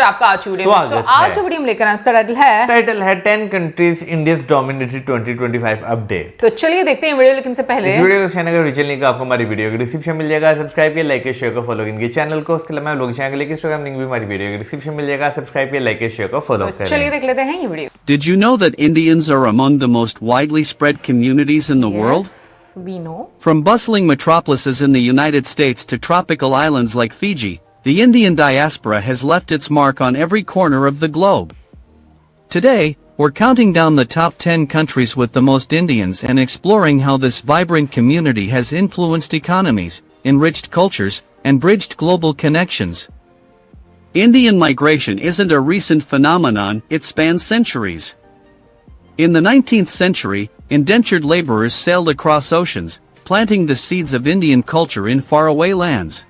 आपका आज की वीडियो में। आज जो वीडियो हम लेकर आए उसका टाइटल है 10 countries India's dominated 2025 अपडेट। तो चलिए देखते हैं वीडियो, लेकिन से पहले इस वीडियो को चैनल का ओरिजिनल लिंक आपको हमारी वीडियो के डिस्क्रिप्शन मिल जाएगा, सब्सक्राइब किया, लाइक किया, शेयर को फॉलो करेंगे चैनल को। उसके अलावा लोग चैनल के इंस्टाग्राम लिंक भी हमारी वीडियो के डिस्क्रिप्शन मिल जाएगा, सब्सक्राइब किया, लाइक किया, शेयर को फॉलो करें। चलिए देख लेते हैं ये video. Did you know that Indians are among the most widely spread communities in the world? We know. From bustling metropolises in the United States to tropical islands like Fiji, the Indian diaspora has left its mark on every corner of the globe. Today, we're counting down the top 10 countries with the most Indians and exploring how this vibrant community has influenced economies, enriched cultures, and bridged global connections. Indian migration isn't a recent phenomenon, it spans centuries. In the 19th century, indentured laborers sailed across oceans, planting the seeds of Indian culture in faraway lands.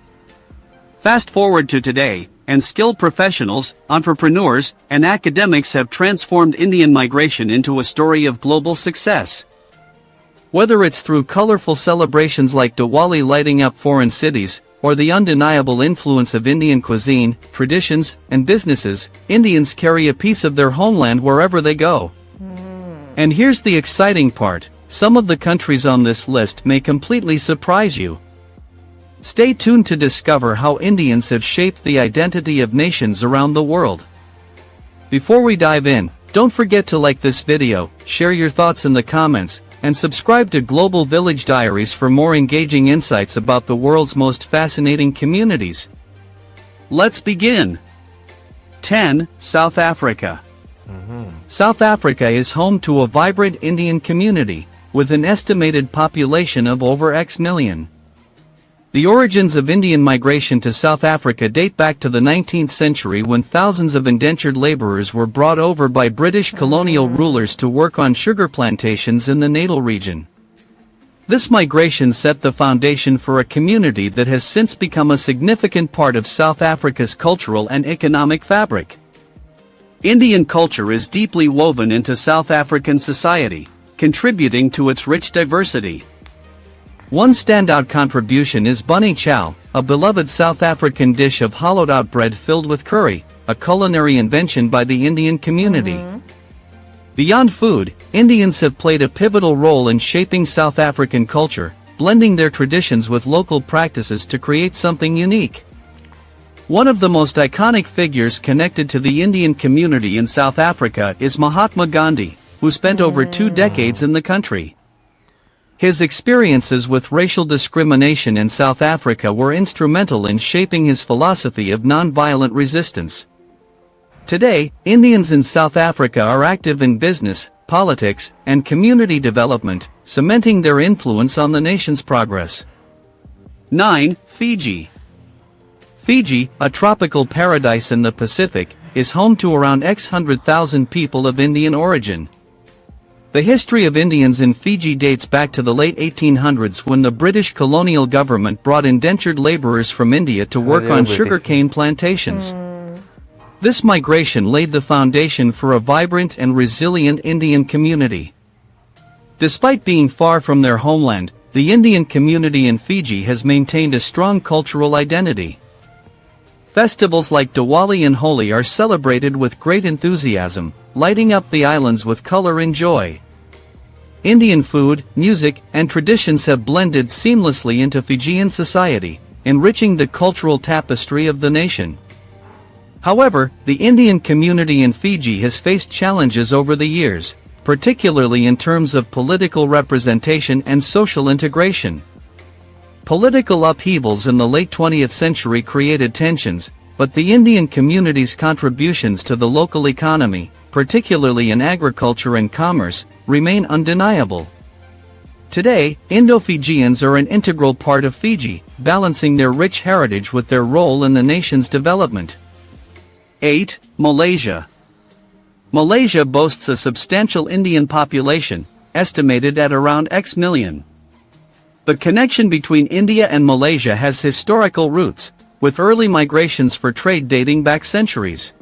Fast forward to today, and skilled professionals, entrepreneurs, and academics have transformed Indian migration into a story of global success. Whether it's through colorful celebrations like Diwali lighting up foreign cities, or the undeniable influence of Indian cuisine, traditions, and businesses, Indians carry a piece of their homeland wherever they go. And here's the exciting part, some of the countries on this list may completely surprise you. Stay tuned to discover how Indians have shaped the identity of nations around the world. Before we dive in, don't forget to like this video, share your thoughts in the comments, and subscribe to Global Village Diaries for more engaging insights about the world's most fascinating communities. Let's begin. 10. South Africa. South Africa is home to a vibrant Indian community, with an estimated population of over X million. The origins of Indian migration to South Africa date back to the 19th century when thousands of indentured laborers were brought over by British colonial rulers to work on sugar plantations in the Natal region. This migration set the foundation for a community that has since become a significant part of South Africa's cultural and economic fabric. Indian culture is deeply woven into South African society, contributing to its rich diversity. One standout contribution is bunny chow, a beloved South African dish of hollowed-out bread filled with curry, a culinary invention by the Indian community. Beyond food, Indians have played a pivotal role in shaping South African culture, blending their traditions with local practices to create something unique. One of the most iconic figures connected to the Indian community in South Africa is Mahatma Gandhi, who spent over 2 decades in the country. His experiences with racial discrimination in South Africa were instrumental in shaping his philosophy of nonviolent resistance. Today, Indians in South Africa are active in business, politics, and community development, cementing their influence on the nation's progress. 9. Fiji. Fiji, a tropical paradise in the Pacific, is home to around 100,000 people of Indian origin. The history of Indians in Fiji dates back to the late 1800s when the British colonial government brought indentured laborers from India to work on sugarcane plantations. This migration laid the foundation for a vibrant and resilient Indian community. Despite being far from their homeland, the Indian community in Fiji has maintained a strong cultural identity. Festivals like Diwali and Holi are celebrated with great enthusiasm, lighting up the islands with color and joy. Indian food, music, and traditions have blended seamlessly into Fijian society, enriching the cultural tapestry of the nation. However, the Indian community in Fiji has faced challenges over the years, particularly in terms of political representation and social integration. Political upheavals in the late 20th century created tensions, but the Indian community's contributions to the local economy, particularly in agriculture and commerce, remain undeniable. Today, Indo-Fijians are an integral part of Fiji, balancing their rich heritage with their role in the nation's development. 8. Malaysia. Malaysia boasts a substantial Indian population, estimated at around X million. The connection between India and Malaysia has historical roots, with early migrations for trade dating back centuries.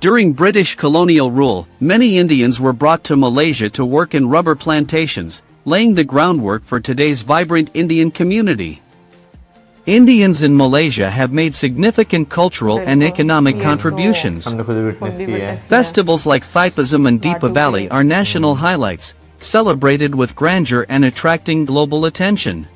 During British colonial rule, many Indians were brought to Malaysia to work in rubber plantations, laying the groundwork for today's vibrant Indian community. Indians in Malaysia have made significant cultural and economic contributions. हमने खुद witness किया है. Festivals like Thaipusam and Deepavali are national highlights, celebrated with grandeur and attracting global attention.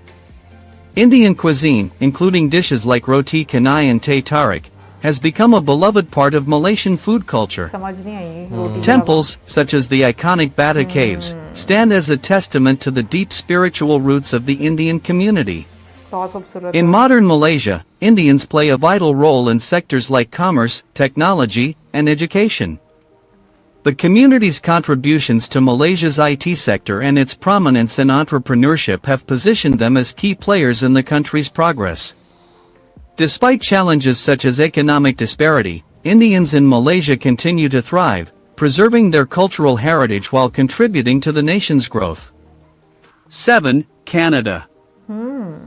Indian cuisine, including dishes like roti canai and teh tarik, has become a beloved part of Malaysian food culture. समझ नहीं आई रोटी Temples, such as the iconic Bata Caves, stand as a testament to the deep spiritual roots of the Indian community. बहुत खूबसूरत In modern Malaysia, Indians play a vital role in sectors like commerce, technology, and education. The community's contributions to Malaysia's IT sector and its prominence in entrepreneurship have positioned them as key players in the country's progress. Despite challenges such as economic disparity, Indians in Malaysia continue to thrive, preserving their cultural heritage while contributing to the nation's growth. 7. Canada.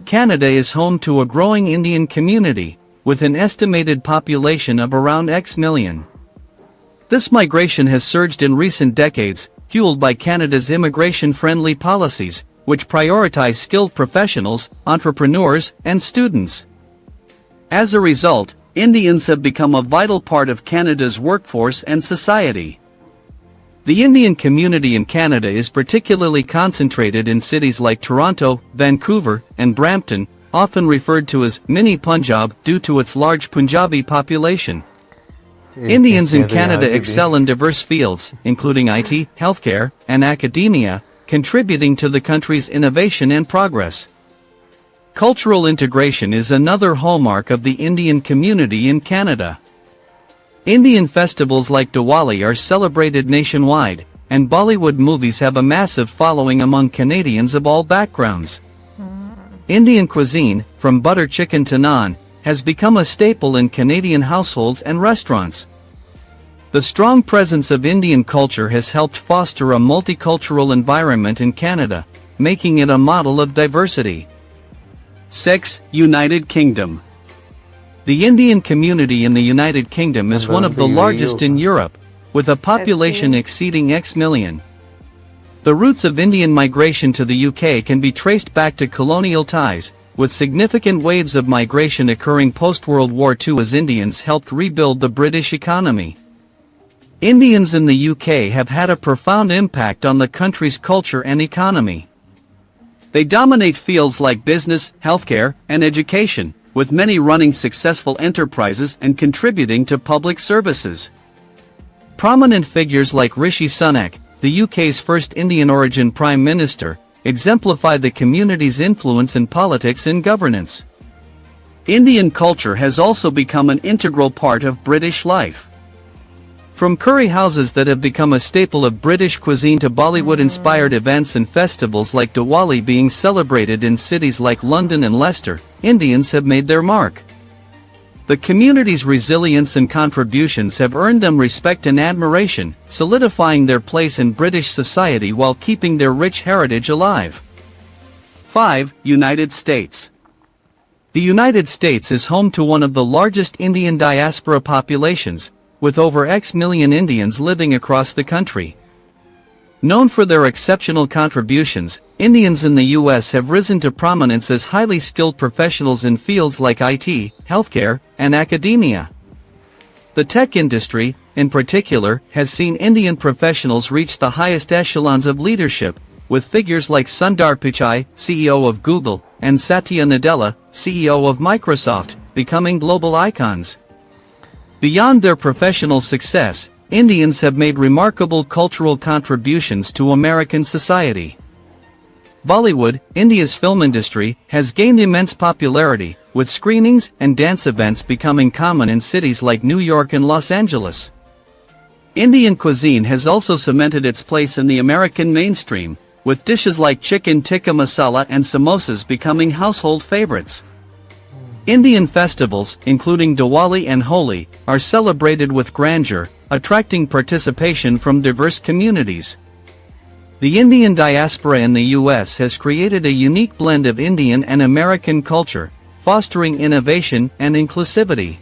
Canada is home to a growing Indian community, with an estimated population of around X million. This migration has surged in recent decades, fueled by Canada's immigration-friendly policies, which prioritize skilled professionals, entrepreneurs, and students. As a result, Indians have become a vital part of Canada's workforce and society. The Indian community in Canada is particularly concentrated in cities like Toronto, Vancouver, and Brampton, often referred to as Mini Punjab due to its large Punjabi population. Indians in Canada excel in diverse fields, including IT, healthcare, and academia, contributing to the country's innovation and progress. Cultural integration is another hallmark of the Indian community in Canada. Indian festivals like Diwali are celebrated nationwide, and Bollywood movies have a massive following among Canadians of all backgrounds. Indian cuisine, from butter chicken to naan, has become a staple in Canadian households and restaurants. The strong presence of Indian culture has helped foster a multicultural environment in Canada, making it a model of diversity. 6. United Kingdom. The Indian community in the United Kingdom is one of the largest in Europe, with a population exceeding X million. The roots of Indian migration to the UK can be traced back to colonial ties, with significant waves of migration occurring post-World War II as Indians helped rebuild the British economy. Indians in the UK have had a profound impact on the country's culture and economy. They dominate fields like business, healthcare, and education, with many running successful enterprises and contributing to public services. Prominent figures like Rishi Sunak, the UK's first Indian-origin Prime Minister, exemplify the community's influence in politics and governance. Indian culture has also become an integral part of British life. From curry houses that have become a staple of British cuisine to Bollywood-inspired events and festivals like Diwali being celebrated in cities like London and Leicester, Indians have made their mark. The community's resilience and contributions have earned them respect and admiration, solidifying their place in British society while keeping their rich heritage alive. 5. United States. The United States is home to one of the largest Indian diaspora populations, with over X million Indians living across the country. Known for their exceptional contributions, Indians in the U.S. have risen to prominence as highly skilled professionals in fields like IT, healthcare, and academia. The tech industry, in particular, has seen Indian professionals reach the highest echelons of leadership, with figures like Sundar Pichai, CEO of Google, and Satya Nadella, CEO of Microsoft, becoming global icons. Beyond their professional success, Indians have made remarkable cultural contributions to American society. Bollywood, India's film industry, has gained immense popularity, with screenings and dance events becoming common in cities like New York and Los Angeles. Indian cuisine has also cemented its place in the American mainstream, with dishes like chicken tikka masala and samosas becoming household favorites. Indian festivals, including Diwali and Holi, are celebrated with grandeur, attracting participation from diverse communities. The Indian diaspora in the U.S. has created a unique blend of Indian and American culture, fostering innovation and inclusivity.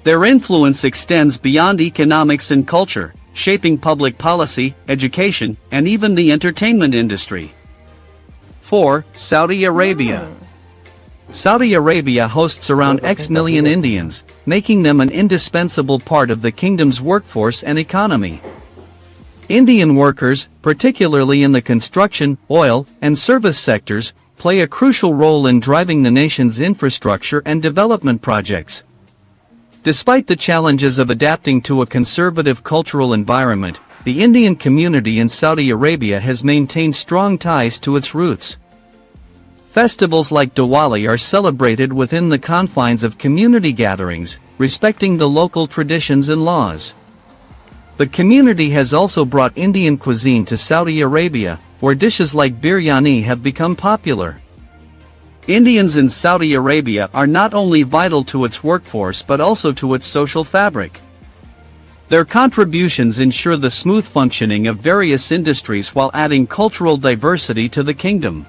Their influence extends beyond economics and culture, shaping public policy, education, and even the entertainment industry. 4. Saudi Arabia. Saudi Arabia hosts around X million Indians, making them an indispensable part of the kingdom's workforce and economy. Indian workers, particularly in the construction, oil, and service sectors, play a crucial role in driving the nation's infrastructure and development projects. Despite the challenges of adapting to a conservative cultural environment, the Indian community in Saudi Arabia has maintained strong ties to its roots. Festivals like Diwali are celebrated within the confines of community gatherings, respecting the local traditions and laws. The community has also brought Indian cuisine to Saudi Arabia, where dishes like biryani have become popular. Indians in Saudi Arabia are not only vital to its workforce but also to its social fabric. Their contributions ensure the smooth functioning of various industries while adding cultural diversity to the kingdom.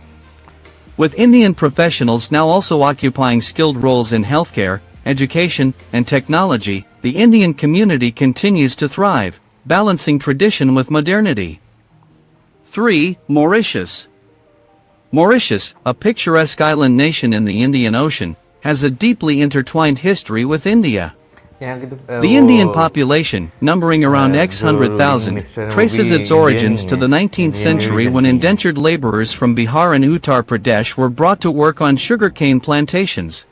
With Indian professionals now also occupying skilled roles in healthcare, education, and technology, the Indian community continues to thrive, balancing tradition with modernity. 3. Mauritius. Mauritius, a picturesque island nation in the Indian Ocean, has a deeply intertwined history with India. The Indian population, numbering around X 100,000, traces its origins to the 19th century when indentured laborers from Bihar and Uttar Pradesh were brought to work on sugarcane plantations.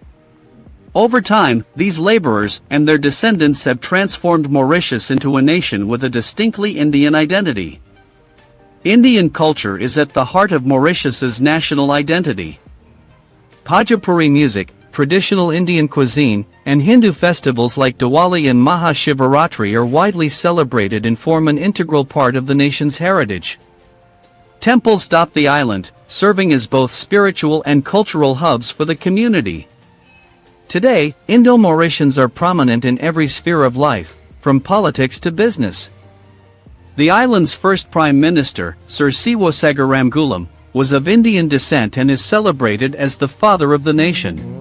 Over time, these laborers and their descendants have transformed Mauritius into a nation with a distinctly Indian identity. Indian culture is at the heart of Mauritius's national identity. Bhojpuri music, traditional Indian cuisine, and Hindu festivals like Diwali and Mahashivaratri are widely celebrated and form an integral part of the nation's heritage. Temples dot the island, serving as both spiritual and cultural hubs for the community. Today, Indo-Mauritians are prominent in every sphere of life, from politics to business. The island's first Prime Minister, Sir Siwasagar Ramgoolam, was of Indian descent and is celebrated as the father of the nation.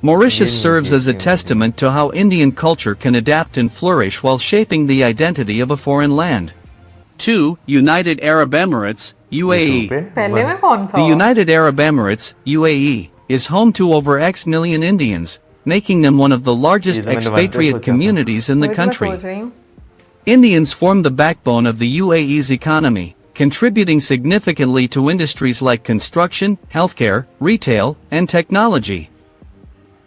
Mauritius serves as a testament to how Indian culture can adapt and flourish while shaping the identity of a foreign land. 2. United Arab Emirates, UAE. The United Arab Emirates, UAE, is home to over X million Indians, making them one of the largest expatriate communities in the country. Indians form the backbone of the UAE's economy, contributing significantly to industries like construction, healthcare, retail, and technology.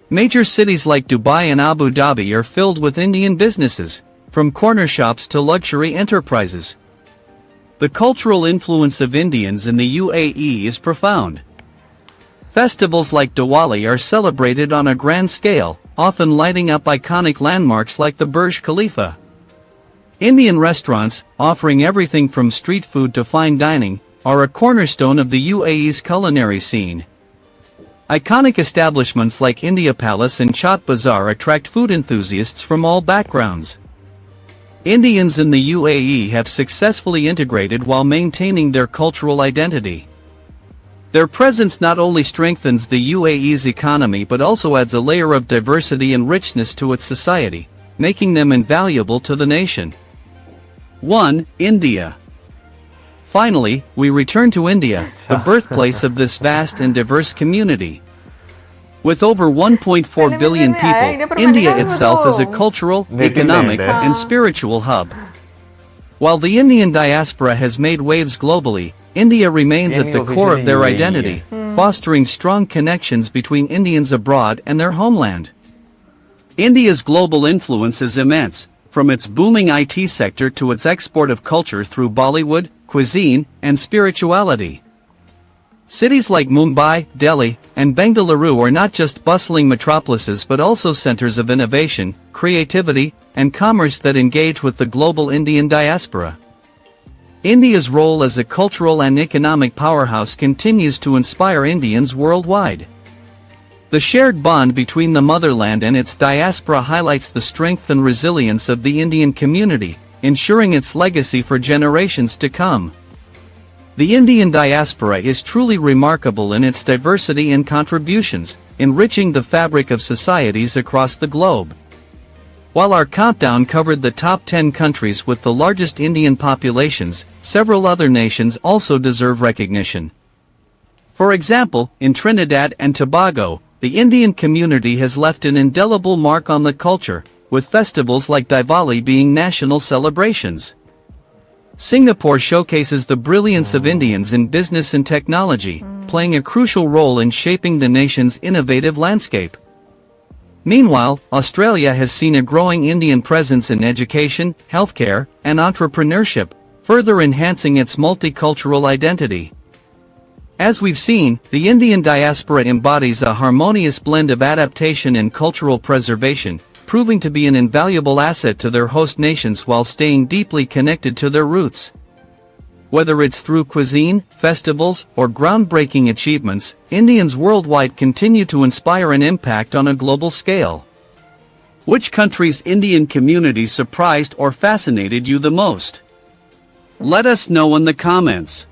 Major cities like Dubai and Abu Dhabi are filled with Indian businesses, from corner shops to luxury enterprises. The cultural influence of Indians in the UAE is profound. Festivals like Diwali are celebrated on a grand scale, often lighting up iconic landmarks like the Burj Khalifa. Indian restaurants, offering everything from street food to fine dining, are a cornerstone of the UAE's culinary scene. Iconic establishments like India Palace and Chaat Bazaar attract food enthusiasts from all backgrounds. Indians in the UAE have successfully integrated while maintaining their cultural identity. Their presence not only strengthens the UAE's economy but also adds a layer of diversity and richness to its society, making them invaluable to the nation. 1. India. Finally, we return to India, the birthplace of this vast and diverse community. With over 1.4 billion people, India itself is a cultural, economic, and spiritual hub. While the Indian diaspora has made waves globally, India remains at the core of their identity, fostering strong connections between Indians abroad and their homeland. India's global influence is immense, from its booming IT sector to its export of culture through Bollywood, cuisine, and spirituality. Cities like Mumbai, Delhi, and Bengaluru are not just bustling metropolises but also centers of innovation, creativity, and commerce that engage with the global Indian diaspora. India's role as a cultural and economic powerhouse continues to inspire Indians worldwide. The shared bond between the motherland and its diaspora highlights the strength and resilience of the Indian community, ensuring its legacy for generations to come. The Indian diaspora is truly remarkable in its diversity and contributions, enriching the fabric of societies across the globe. While our countdown covered the top 10 countries with the largest Indian populations, several other nations also deserve recognition. For example, in Trinidad and Tobago, the Indian community has left an indelible mark on the culture, with festivals like Diwali being national celebrations. Singapore showcases the brilliance of Indians in business and technology, playing a crucial role in shaping the nation's innovative landscape. Meanwhile, Australia has seen a growing Indian presence in education, healthcare, and entrepreneurship, further enhancing its multicultural identity. As we've seen, the Indian diaspora embodies a harmonious blend of adaptation and cultural preservation, proving to be an invaluable asset to their host nations while staying deeply connected to their roots. Whether it's through cuisine, festivals, or groundbreaking achievements, Indians worldwide continue to inspire and impact on a global scale. Which country's Indian community surprised or fascinated you the most? Let us know in the comments.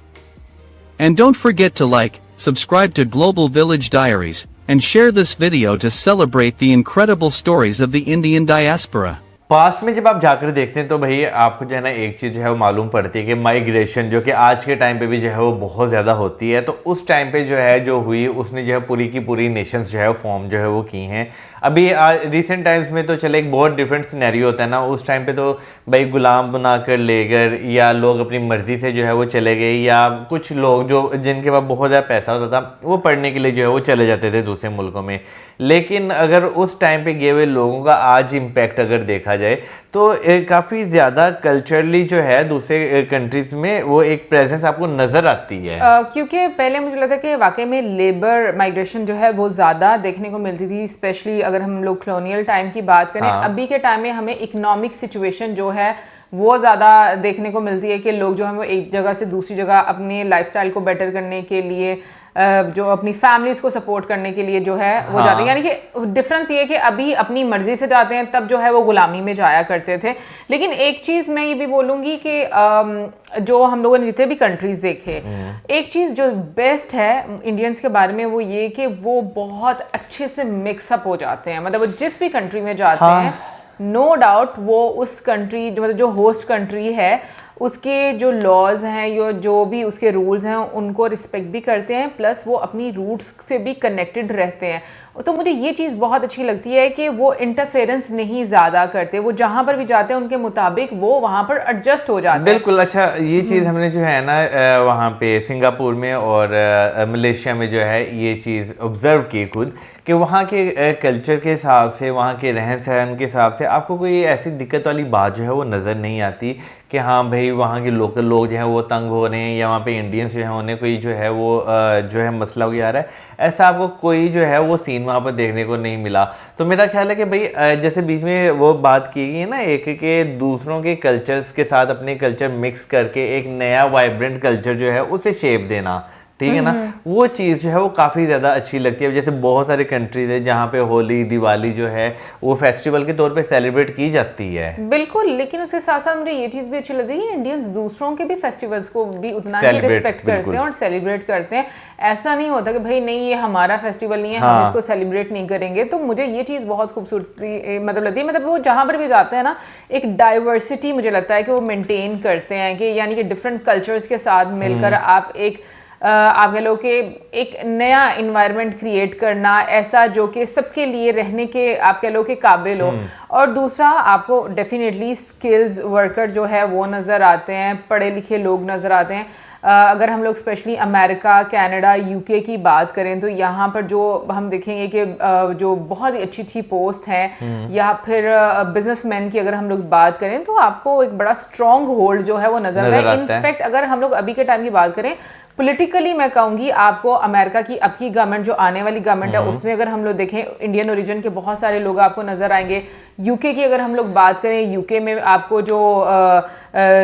And don't forget to like, subscribe to Global Village Diaries, and share this video to celebrate the incredible stories of the Indian diaspora. Past में जब आप जाकर देखते हैं तो भाई आपको जो है ना एक चीज़ जो है वो मालूम पड़ती है कि माइग्रेशन जो कि आज के टाइम पे भी जो है वो बहुत ज़्यादा होती है। तो उस टाइम पे जो है जो हुई उसने जो है पूरी की पूरी नेशंस जो है फॉर्म जो है वो की हैं। अभी रिसेंट टाइम्स में तो चले एक बहुत डिफरेंट सिनेरियो होता है ना, उस टाइम पे तो भाई गुलाम बनाकर लेकर या लोग अपनी मर्ज़ी से जो है वो चले गए, या कुछ लोग जो जिनके पास बहुत ज़्यादा पैसा होता था वो पढ़ने के लिए जो है वो चले जाते थे दूसरे मुल्कों में। लेकिन अगर उस टाइम पे गए हुए लोगों का आज इम्पैक्ट अगर देखा जाए तो काफ़ी ज़्यादा कल्चरली जो है दूसरे कंट्रीज में वो एक प्रेजेंस आपको नज़र आती है। क्योंकि पहले मुझे लगता है कि वाकई में लेबर माइग्रेशन जो है वो ज़्यादा देखने को मिलती थी, स्पेशली अगर हम लोग कॉलोनियल टाइम की बात करें। अभी के टाइम में हमें इकोनॉमिक सिचुएशन जो है वो ज़्यादा देखने को मिलती है कि लोग जो है वो एक जगह से दूसरी जगह अपने लाइफस्टाइल को बेटर करने के लिए, जो अपनी फैमिलीज को सपोर्ट करने के लिए जो है वो जाते हैं। यानी कि डिफरेंस ये है कि अभी अपनी मर्जी से जाते हैं, तब जो है वो गुलामी में जाया करते थे। लेकिन एक चीज़ मैं ये भी बोलूँगी कि जो हम लोगों ने जितने भी कंट्रीज देखे, एक चीज़ जो बेस्ट है इंडियंस के बारे में वो ये कि वो बहुत अच्छे से मिक्सअप हो जाते हैं। मतलब वो जिस भी कंट्री में जाते हैं, नो डाउट वो उस कंट्री मतलब जो होस्ट कंट्री है उसके जो लॉज हैं या जो भी उसके रूल्स हैं उनको रिस्पेक्ट भी करते हैं, प्लस वो अपनी रूट्स से भी कनेक्टेड रहते हैं। तो मुझे ये चीज़ बहुत अच्छी लगती है कि वो इंटरफेरेंस नहीं ज़्यादा करते, वो जहाँ पर भी जाते हैं उनके मुताबिक वो वहाँ पर एडजस्ट हो जाते हैं। बिल्कुल। अच्छा, ये चीज़ हमने जो है ना वहाँ पे सिंगापुर में और मलेशिया में जो है ये चीज़ ऑब्ज़र्व की खुद, कि वहाँ के कल्चर के हिसाब से, वहाँ के रहन सहन के हिसाब से आपको कोई ऐसी दिक्कत वाली बात जो है वो नज़र नहीं आती कि हाँ भाई वहाँ के लोकल लोग जो हैं वो तंग हो रहे हैं या वहाँ पे इंडियंस जो हैं उन्हें कोई जो है वो जो है मसला हो आ रहा है। ऐसा आपको कोई जो है वो सीन वहाँ पर देखने को नहीं मिला। तो मेरा ख्याल है कि भाई जैसे बीच में वो बात की गई है ना एक के दूसरों के कल्चर्स के साथ अपने कल्चर मिक्स करके एक नया वाइब्रेंट कल्चर जो है उसे शेप देना, ठीक है ना, वो चीज़ जो है वो काफ़ी ज़्यादा अच्छी लगती है। जैसे बहुत सारे कंट्रीज है जहाँ पे होली दिवाली जो है वो फेस्टिवल के तौर पे सेलिब्रेट की जाती है। बिल्कुल, लेकिन उसके साथ साथ मुझे ये चीज़ भी अच्छी लगती है कि इंडियंस दूसरों के भी फेस्टिवल्स को भी उतना ही रिस्पेक्ट करते हैं और सेलिब्रेट करते हैं। ऐसा नहीं होता कि भाई नहीं ये हमारा फेस्टिवल नहीं है, हम इसको सेलिब्रेट नहीं करेंगे। तो मुझे ये चीज़ बहुत खूबसूरती मतलब लगती है। मतलब वो जहाँ पर भी जाते हैं ना एक डाइवर्सिटी मुझे लगता है कि वो मेंटेन करते हैं, कि यानी कि डिफरेंट कल्चर्स के साथ मिलकर आप एक आप कह लो कि एक नया इन्वायरमेंट क्रिएट करना ऐसा जो कि सबके लिए रहने के आप कह लो कि काबिल हो। और दूसरा आपको डेफिनेटली स्किल्स वर्कर जो है वो नज़र आते हैं, पढ़े लिखे लोग नज़र आते हैं। अगर हम लोग स्पेशली अमेरिका, कनाडा, यूके की बात करें तो यहाँ पर जो हम देखेंगे कि जो बहुत ही अच्छी अच्छी पोस्ट हैं, या फिर बिजनेसमैन की अगर हम लोग बात करें तो आपको एक बड़ा स्ट्रॉन्ग होल्ड जो है वो नजर आता है। इनफैक्ट अगर हम लोग अभी के टाइम की बात करें पॉलिटिकली, मैं कहूँगी आपको अमेरिका की अब की गवर्नमेंट जो आने वाली गवर्नमेंट है उसमें अगर हम लोग देखें इंडियन ओरिजिन के बहुत सारे लोग आपको नजर आएंगे। यूके की अगर हम लोग बात करें, यूके में आपको जो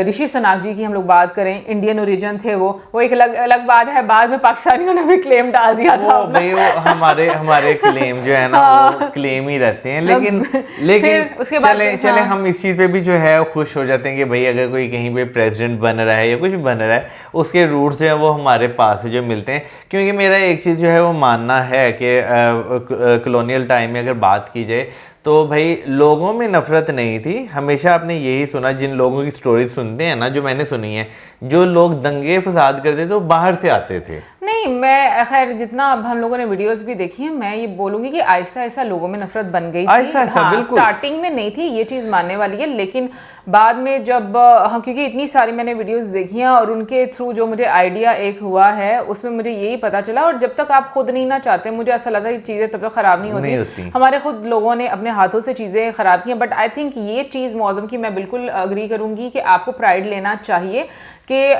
ऋषि सुनाक जी की हम लोग बात करें, इंडियन ओरिजिन थे वो एक अलग बात है। बाद में पाकिस्तानियों ने भी क्लेम डाल दिया था। वो हमारे क्लेम जो है ना वो क्लेम ही रहते हैं। लेकिन उसके बाद चले हम इस चीज़ पे भी जो है खुश हो जाते हैं कि भाई अगर कोई कहीं पे प्रेसिडेंट बन रहा है या कुछ भी बन रहा है उसके रूट्स जो है वो हमारे पास जो मिलते हैं। क्योंकि मेरा एक चीज़ जो है वो मानना है कि कॉलोनियल टाइम में अगर बात की जाए तो भाई लोगों में नफरत नहीं थी। हमेशा आपने यही सुना, जिन लोगों की स्टोरी सुनते हैं ना, जो मैंने सुनी है, जो लोग दंगे फसाद करते थे वो बाहर से आते थे। नहीं, नहीं, मैं खैर जितना अब हम लोगों ने वीडियोस भी देखी हैं, मैं ये बोलूंगी कि आहिस्ता आहिस्ता लोगों में नफरत बन गई थी। हाँ, स्टार्टिंग में नहीं थी, ये चीज़ मानने वाली है, लेकिन बाद में जब हाँ, क्योंकि इतनी सारी मैंने वीडियोस देखी हैं और उनके थ्रू जो मुझे आइडिया एक हुआ है उसमें मुझे यही पता चला, और जब तक आप खुद नहीं ना चाहते, मुझे ऐसा लगता है कि चीज़ें तब तक ख़राब नहीं होती। हमारे खुद लोगों ने अपने हाथों से चीज़ें ख़राब की हैं, बट आई थिंक ये चीज़ मौज़म की मैं बिल्कुल अग्री करूँगी कि आपको प्राइड लेना चाहिए कि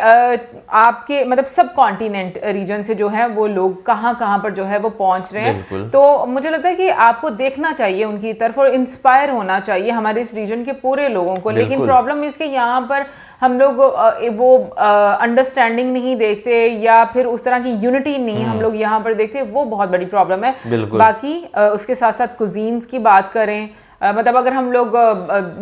आपके मतलब सब कॉन्टिनेंट रीजन से जो है वो लोग कहाँ कहाँ पर जो है वो पहुँच रहे हैं। तो मुझे लगता है कि आपको देखना चाहिए उनकी तरफ और इंस्पायर होना चाहिए हमारे इस रीजन के पूरे लोगों को। लेकिन प्रॉब्लम इसके यहाँ पर हम लोग वो अंडरस्टैंडिंग नहीं देखते या फिर उस तरह की यूनिटी नहीं हम लोग यहाँ पर देखते, वो बहुत बड़ी प्रॉब्लम है। बाकी उसके साथ साथ कुजीन्स की बात करें, मतलब अगर हम लोग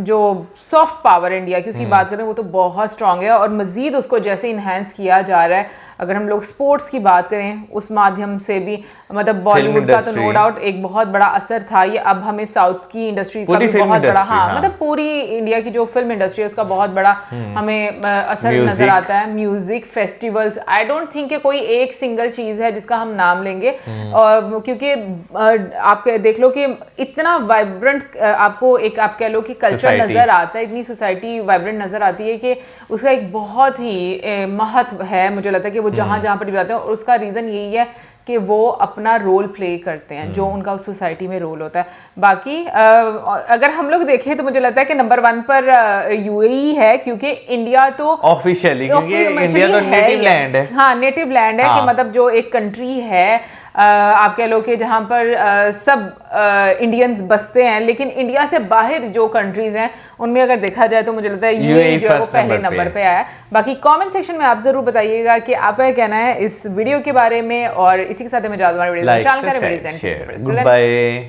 जो सॉफ्ट पावर इंडिया की उसकी बात करें वो तो बहुत स्ट्रांग है और मज़ीद उसको जैसे इन्हेंस किया जा रहा है। अगर हम लोग स्पोर्ट्स की बात करें उस माध्यम से भी मतलब बॉलीवुड का तो नो डाउट एक बहुत बड़ा असर था। ये अब हमें साउथ की इंडस्ट्री का भी बहुत बड़ा मतलब पूरी इंडिया की जो फिल्म इंडस्ट्री है उसका बहुत बड़ा हमें असर नजर आता है। Music festivals, I don't think कोई एक सिंगल चीज़ है जिसका हम नाम लेंगे, और क्योंकि आप देख लो कि इतना वाइब्रेंट आपको एक आप कह लो कि कल्चर नजर आता है, इतनी सोसाइटी वाइब्रेंट नजर आती है कि उसका एक बहुत ही महत्व है। मुझे लगता है कि वो जहाँ जहाँ पर भी जाते हैं, और उसका रीज़न यही है कि वो अपना रोल प्ले करते हैं जो उनका उस सोसाइटी में रोल होता है। बाकी अगर हम लोग देखें तो मुझे लगता है कि नंबर 1 पर यूएई है, क्योंकि इंडिया तो ऑफिशियली क्योंकि इंडिया तो नेटिव लैंड है। हाँ, नेटिव लैंड है कि मतलब जो एक कंट्री है आप कह लो कि जहाँ पर सब इंडियंस बसते हैं, लेकिन इंडिया से बाहर जो कंट्रीज हैं उनमें अगर देखा जाए तो मुझे लगता है यूएई जो है वो पहले नंबर पे आया है। बाकी कमेंट सेक्शन में आप जरूर बताइएगा कि आपका क्या कहना है इस वीडियो के बारे में, और इसी के साथ मैं जानकारी वीडियो बाय।